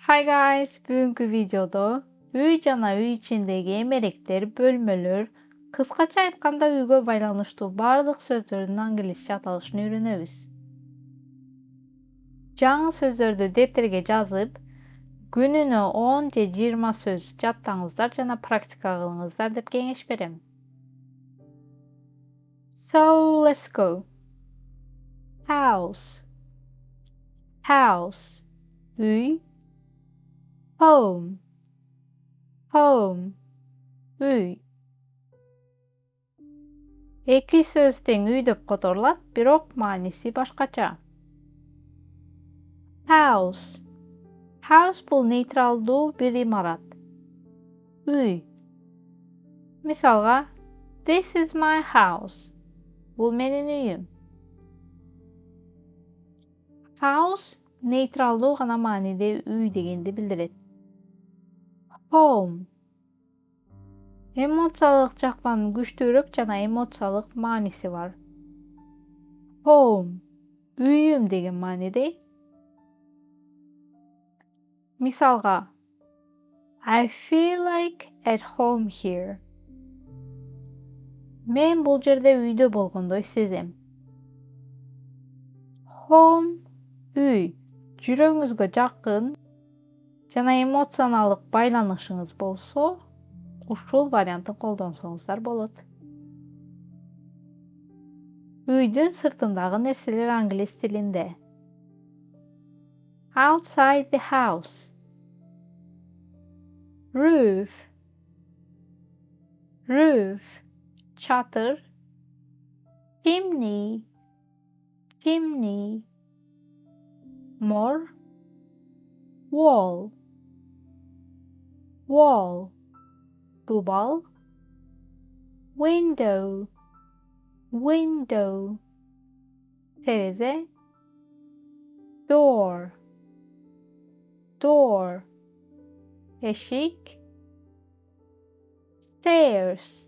Hi guys, bugünkü videoda үй жана үй ичиндеги эмеректер, бөлмөлөр, кыскача айтканда үйгө байланыштуу бардык сөздөрдүн англисче аталышын үйрөнөбүз. Жаңы сөздөрдү дептерге жазып, күнүнө 10 же 20 сөз жаттаңыздар жана практика кылыңыздар деп кеңеш берем. So, let's go. House. House. Үй. Home. Home. Үй. Эки сөз тең үй деп которулат, бирок мааниси башкача. House. House бул нейтралдуу бир имарат. Үй. Мисалга, This is my house. Бул менин үйүм. House нейтралдуу гана мааниде үй дегенди билдирет. Home. Эмоциялык жактан күчтүүрөөк жана эмоциялык мааниси бар. Home. Үйүм деген мааниде. Мисалга, I feel like at home here. Мен бул жерде үйдө болгондой сезем. Home. Үй. Жүрөгүңүзгө жакын жана эмоционалдык байланышыңыз болсо, ушул вариантын колдонсоңуздар болот. Үйдүн сыртындагы нерселер англис тилинде. Outside the house. Roof. Roof. Çatır. Chimney. Chimney. Mor. Wall. Wall. Dubal. Window. Window. Tereze. Door. Door. Eşik. Stairs.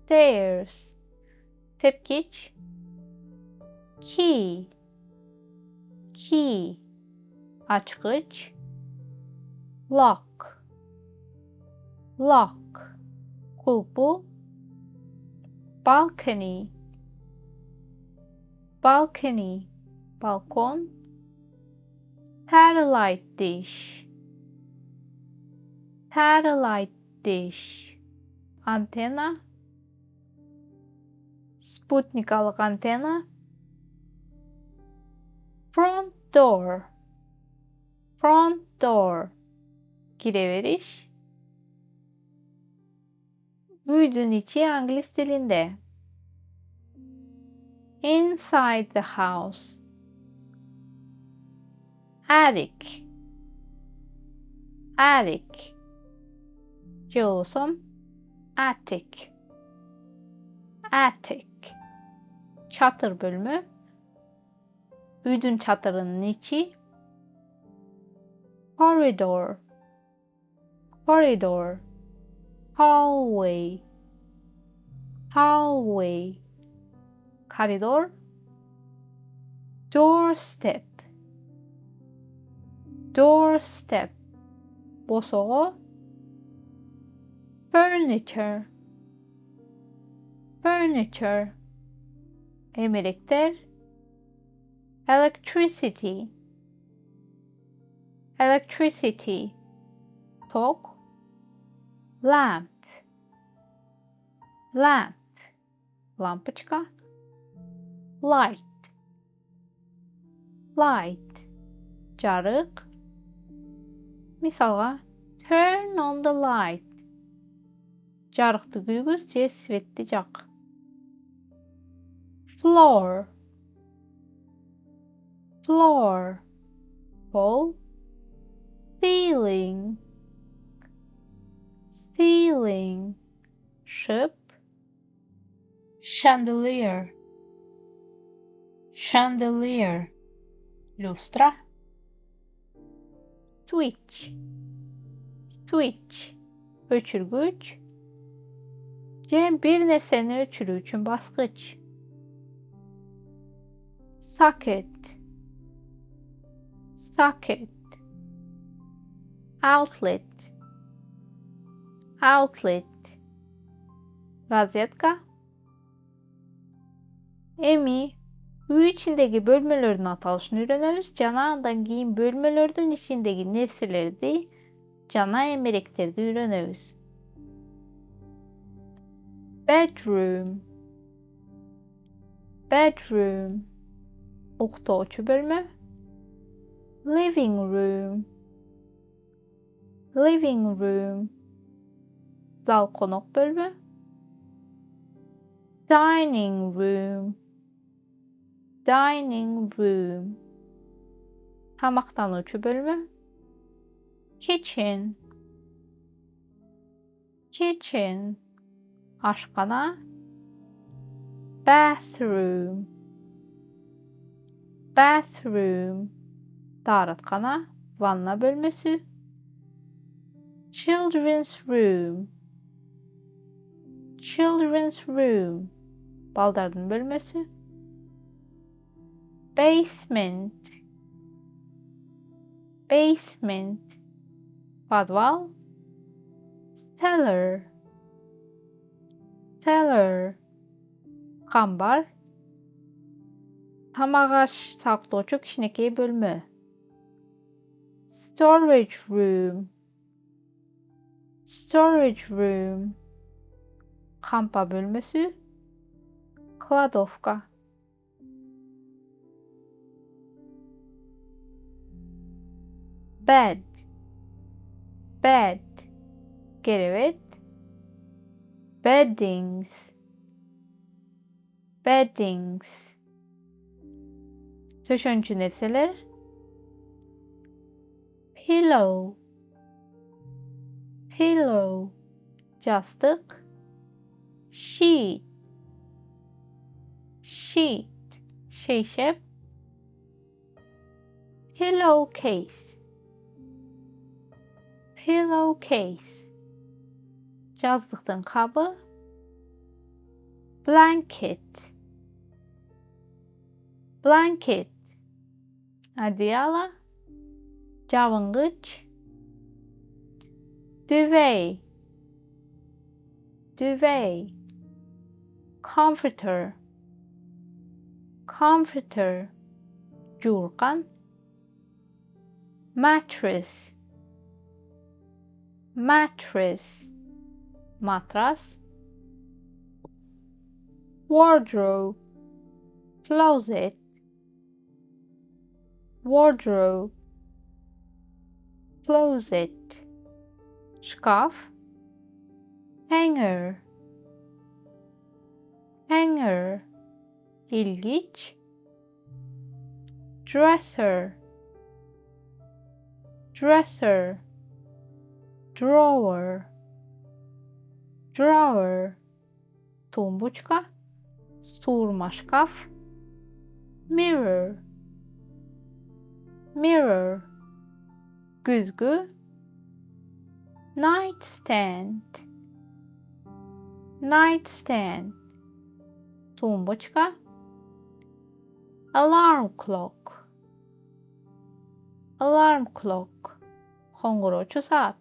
Stairs. Tepkiç. Key. Key. Açkıç. Lock. Lock. Kulpu. Balcony. Balcony. Balkon. Satellite dish. Satellite dish. Antena. Sputnikalık antena. Front door. Front door. Gireveriş. Үйдүн içi anglis dilinde. Inside the house. Attic. Attic. Ce olsam attic. Attic. Çatır bölümü. Үйдүн çatırının içi. Corridor. Corridor. Hallway. Hallway. Koridor. Doorstep. Doorstep. Bosoğu. Furniture. Furniture. Emekter. Electricity. Electricity. Tok. Lamp. Lamp. Lamпочка. Light. Light. Жарык. Мисалга, turn on the light. Жарыкты күйгүз же светти жак. Floor. Floor. Pol. Ceiling. Ceiling. Шип. Chandelier. Chandelier. Люстра. Switch. Switch. Öçürgüç. Же bir nesneni öçürүү үчүн баскыч. Socket. Socket. outlet, outlet, rozyetka. Emi үй içindeki bölmelerin atalışını öğreniriz. Jana'dan keyin bölmelerden içindeki nesnelerdi jana emerekterdi öğreniriz. Bedroom, bedroom, uqtuvchi bölme. Living room, living room, zal qonoq bölme. Dining room, dining room, tamaqtanuvchi bölme. Kitchen, kitchen, aşxana. Bathroom, bathroom, daaratxana, vanna bölmesi. Children's room, children's room, baldardın bölmesi. Basement, basement, podval. Cellar, cellar, qambar. Tamağaç saqlovchi kichinekay bölme. Storage room, storage room, qampa bölmesi. Kladovka. Bed, bed, kerevet. Beddings, beddings, döşönçü nesneler. Pillow, pillow, yastık. Sheet, sheet, şeyşep. Pillowcase, pillowcase, yazdıqdan qabı. Blanket, blanket, adyala. Cavıngıç. Duvet, duvet, comforter, comforter, jurqan. Mattress, mattress, matras. Wardrobe, closet, wardrobe, closet, şkaf. Hanger, hanger, ilgiç. Dresser, dresser, drawer, drawer, tumbuçka. Soğurma şkaf. Mirror, mirror, güzgü. Nightstand, nightstand, tumbuçka. Alarm clock, alarm clock, qo'ng'irovchi soat.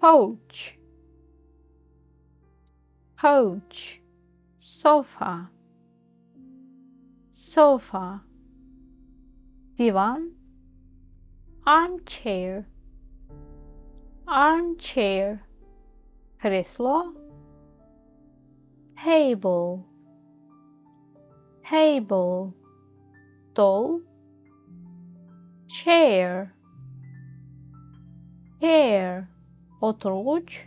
Couch, couch, sofa, sofa, divan. Armchair, armchair, kreslo. Table, table, stol. Chair, chair, oturguç.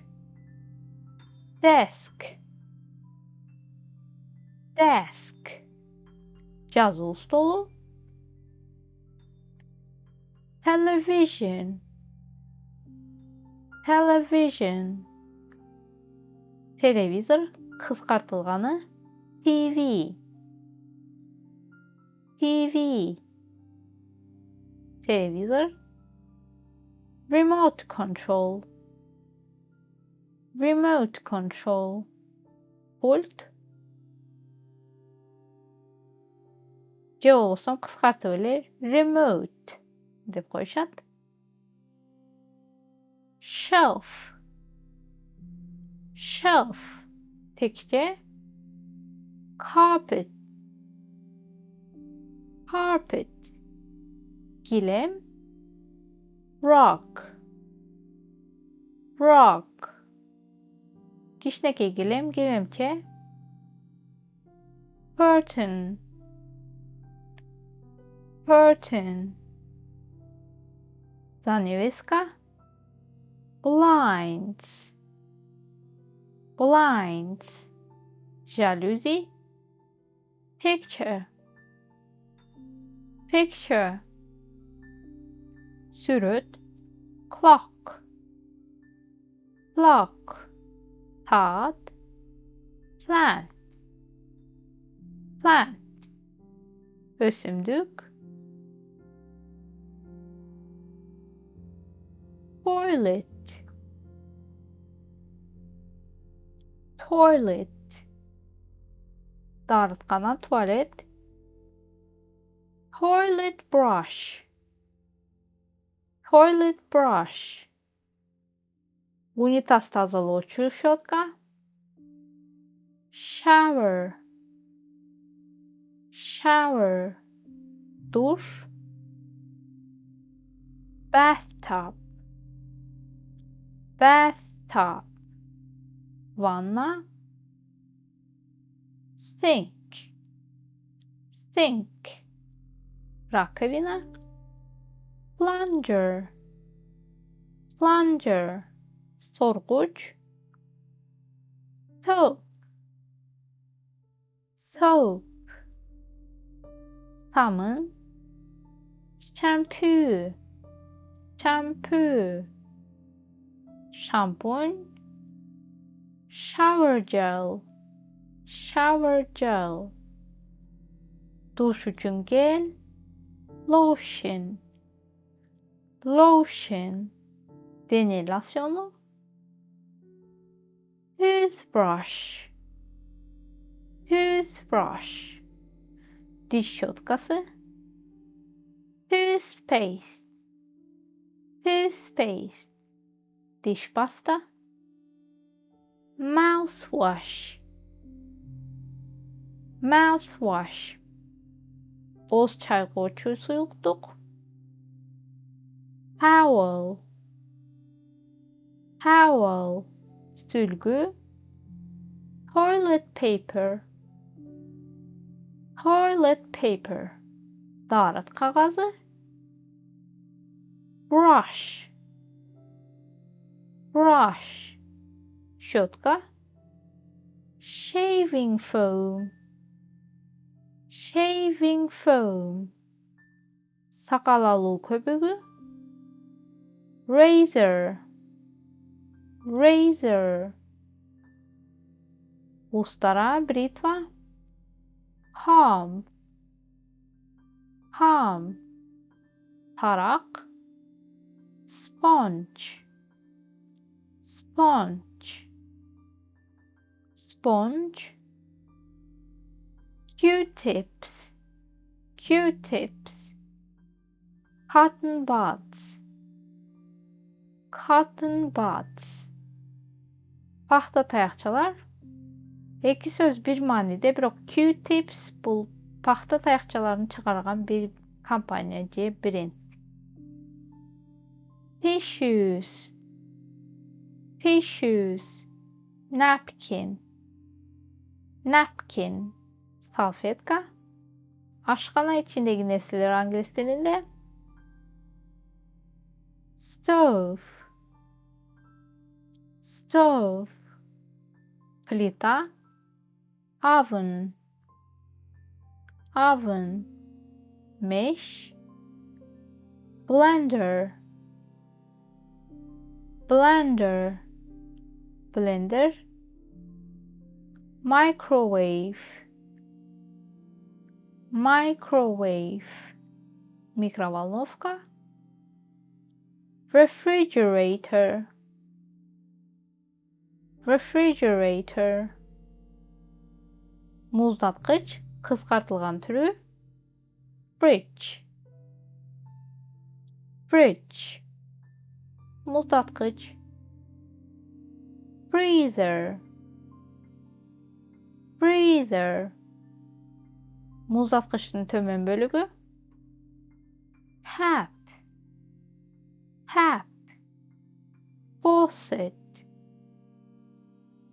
Desk, desk, yazı stolu. Television, television, televizor, qısqartılğanı. TV, TV, televizor. Remote control, remote control, pult. Je olsam qısqartı bilir. Remote, деп коюшат. Shelf. Shelf. Текче. Carpet. Carpet. Gilem. Rock. Rock. Kişneke gilem, gilemçe. Curtain. Curtain. Zanevska. Blinds. Blinds. Jalousie. Picture. Picture. Sürüt. Clock. Clock. Saat. Plant. Plant. Ösümdük. Toilet. Toilet. Darıtkana tuvalet. Toilet brush. Toilet brush. Унитаз тазалоочу щетка. Shower. Shower. Душ. Bathtub. Bathtub. Vanna. Sink. Sink. Раковина. Plunger. Plunger. Sorguç. Soap. Soap. Sabun. Shampoo. Shampoo. Şampun. Shower gel. Shower gel. Duş için gel. Lotion. Lotion. Denilasyonu. Toothbrush. Toothbrush. Diş щеткасы. Toothpaste. Toothpaste. Diş pasta. Mouthwash. Mouthwash. Ağız çayqoçu suyuqduq. Towel. Towel. Sülgü. Toilet paper. Toilet paper. Dağırat kağızı. Brush. Brush. Щетка. Shaving foam. Shaving foam. Sakal alуу köpüğü. Razor. Razor. Устара бритва. Comb. Comb. Tarak. Sponge. Sponge. Sponge. Q-tips. Q-tips. Cotton buds. Cotton buds. Pahta tayakçalar. İki söz bir manide, biroq Q-tips bu pahta tayakçalarını çıkargan bir kampanya, brend. Tissues. Tissues. Napkin. Napkin. Salfetka. Aşxana içindeki nesneler İngiliz dilinde. Stove. Stove. Plita. Oven. Oven. Mesh. Blender. Blender. Blender. Microwave. Microwave. Mikrovalnovka. Refrigerator. Refrigerator. Muzlatqıç, qısqartılğan türü. Fridge. fridge, muzlatgıç, freezer, freezer, muzlatgıçın tömön bölügü, tap, tap, faucet,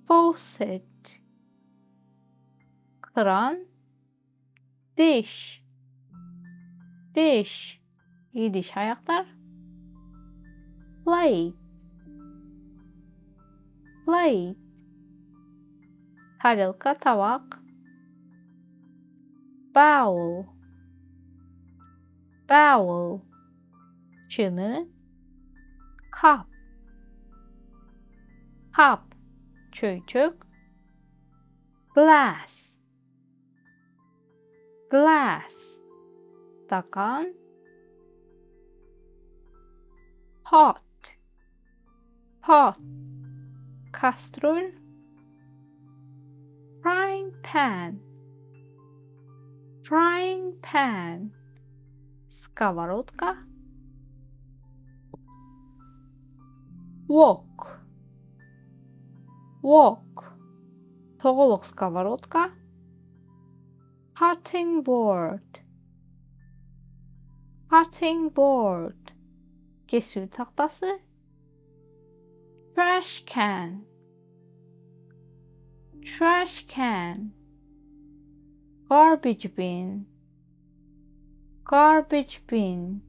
faucet, kran, dish, dish, idiş ayaklar, plate, plate, tarelka, tabak, bowl, bowl, çını, cup, cup, çöйçök, glass, glass, stakan, pot, pot, kastrol, frying pan, frying pan, skовородка, wok, wok, toğuluq skовородка, cutting board, cutting board, kesүү tahtası, trash can, trash can, garbage bin, garbage bin,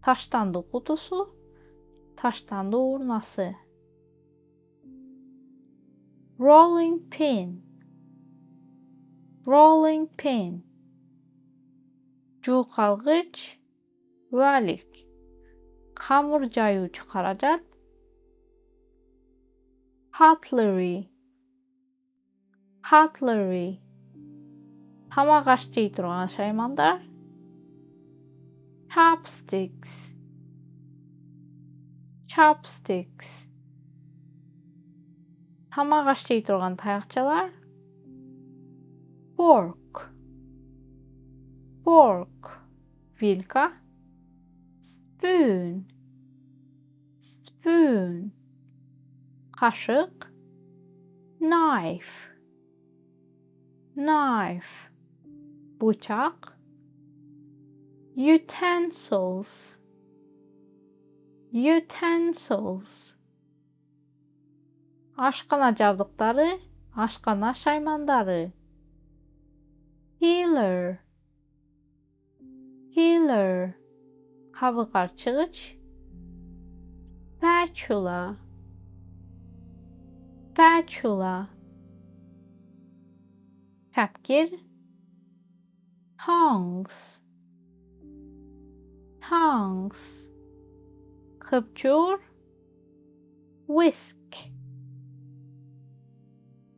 taştandı kutusu, taştandı urnası, rolling pin, rolling pin, cukalgıç, valik, hamur jayuucu karajat, cutlery, cutlery, tamaq aşjay turgan şaymandar, chopsticks, chopsticks, tamaq aşjay turgan tayakçalar, fork, fork, vilka, spoon, spoon, kaşık, knife, knife, bıçak, utensils, utensils, aşkana jabdıkları, aşkana şaymandarı, peeler, peeler, kabık arçıgıç, spatula, spatula, kapgir, tongs, tongs, kıpçur, whisk,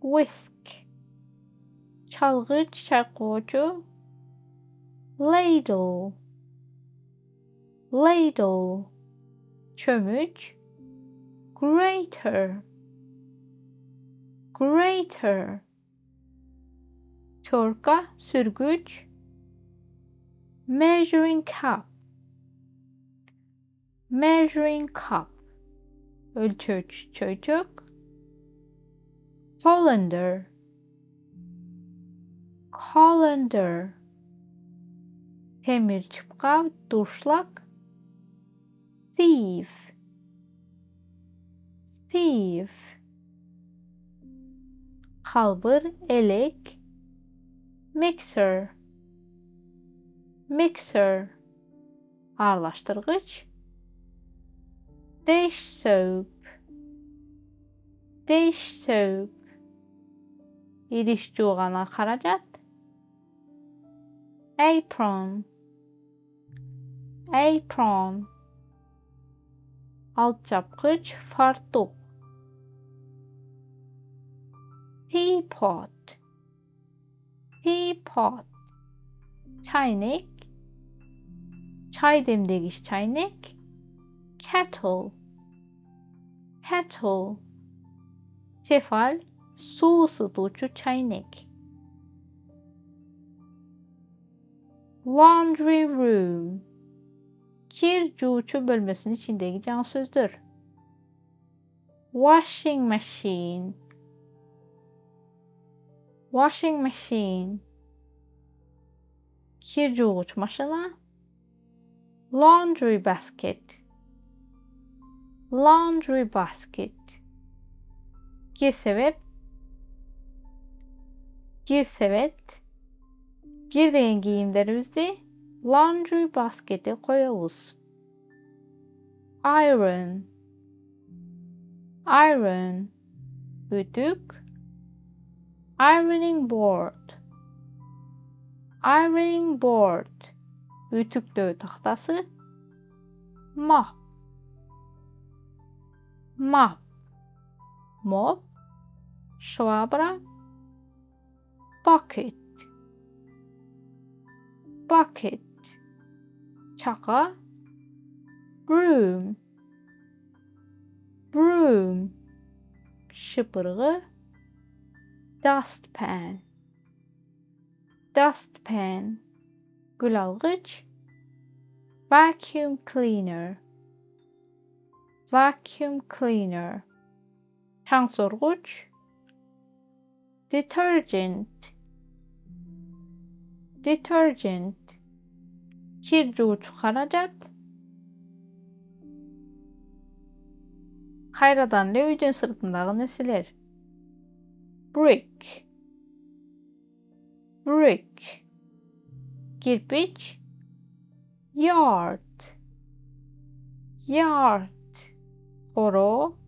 whisk, çalgıç, çaykoğucu, ladle, ladle, çömüç, grater, grater, torka, sürgüç, measuring cup, measuring cup, ölçüç, çöйçök, colander, colander, temir çıpka, durşlak, sieve, sieve, kalbır, elek, mixer, mixer, aralashtirgıç, dish soap, dish soap, idiş juvgana karajat, apron, apron, alt çapkıç, fartuk, teapot, teapot, çaynek, çay demlegiç çaynek, kettle, kettle, tefal, su ısıtıcı çaynek, laundry room, Kir juuçu bölmesinin içindeki can sözdür. Washing machine. Washing machine. Kir juuç maşını. Laundry basket. Laundry basket. Girsebet. Girsebet. Girdiğin giyimlerimizi laundry baskete koyuyoruz. Iron. Iron. Ütük. Ironing board. Ironing board. Ütüklü tahtası. Mop. Mop. Mop. Şvabra. Bucket. Bucket. Çaka. Broom. Broom. Şıpırğı. Dustpan. Dustpan. Gül algıç. Vacuum cleaner. Vacuum cleaner. Çan sorguç. Detergent. Detergent. Kir juuç xarajat. Hayradan löýden sırtındağı nesiler? Brick. Brick. Kirpiç. Yard. Yard. Horo.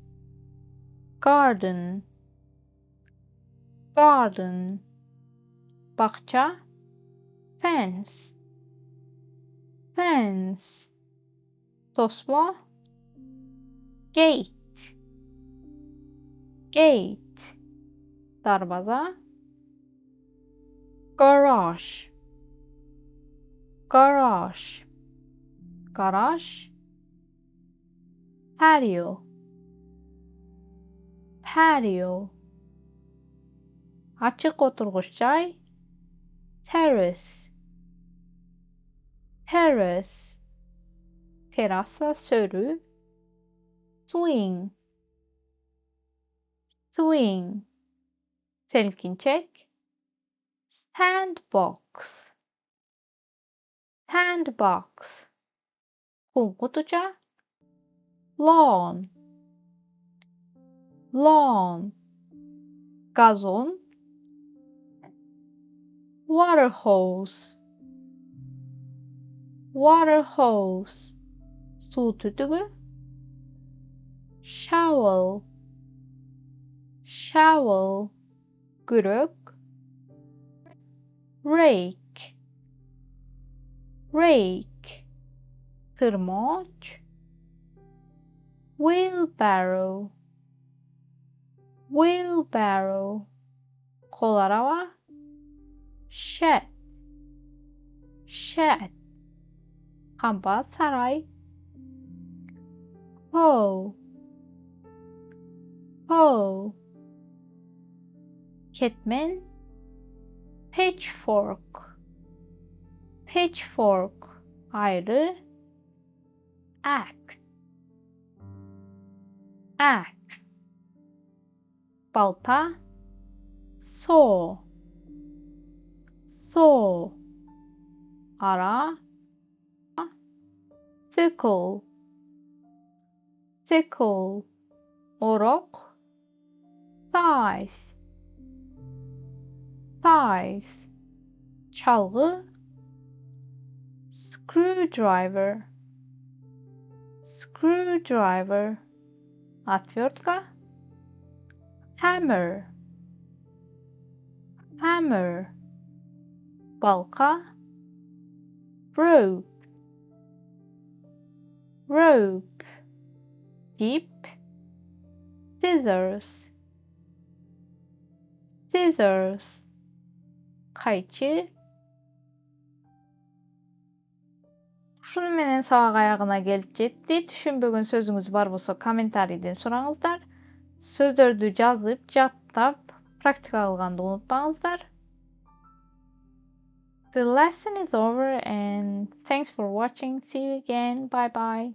Garden. Garden. Bakça. Fence. Fence. Tosma. Gate. Gate. Darbaza. Garage. Garage. Garaj. Patio. Patio. Açık oturguç çay. Terrace. Terrace. Terasa sörü. Swing. Swing. Selkinçek. Sandbox. Sandbox. Kum kutuca. Lawn. Lawn. Gazon. Water hose. Water hose. Su tütüğü. Shovel. Shovel. Gürük. Rake. Rake. Tırmaç. Wheelbarrow. Wheelbarrow. Kol araba. Shed. Shed. Kampa saray. Hoe. Hoe. Ketmen. Pitchfork. Pitchfork. Ayrı. Axe. Axe. Balta. Saw. Saw. Ara. Sickle. Sickle. Orok. Size. Size. Çalgı. Screwdriver. Screwdriver. Atwörtka. Hammer. Hammer. Balka. Rope. Rope. Ip. Scissors. Scissors. Kayçı. Uşunu menen sabak ayağına gelip jetdi. Düşünbөгөн sözüңüz бар bolsa kommentariyden soraňyzlar. Sözlerdi жазıp, jattap, praktika alganda unutmaňyzlar. The lesson is over and thanks Thanks for watching. See you again. Bye bye.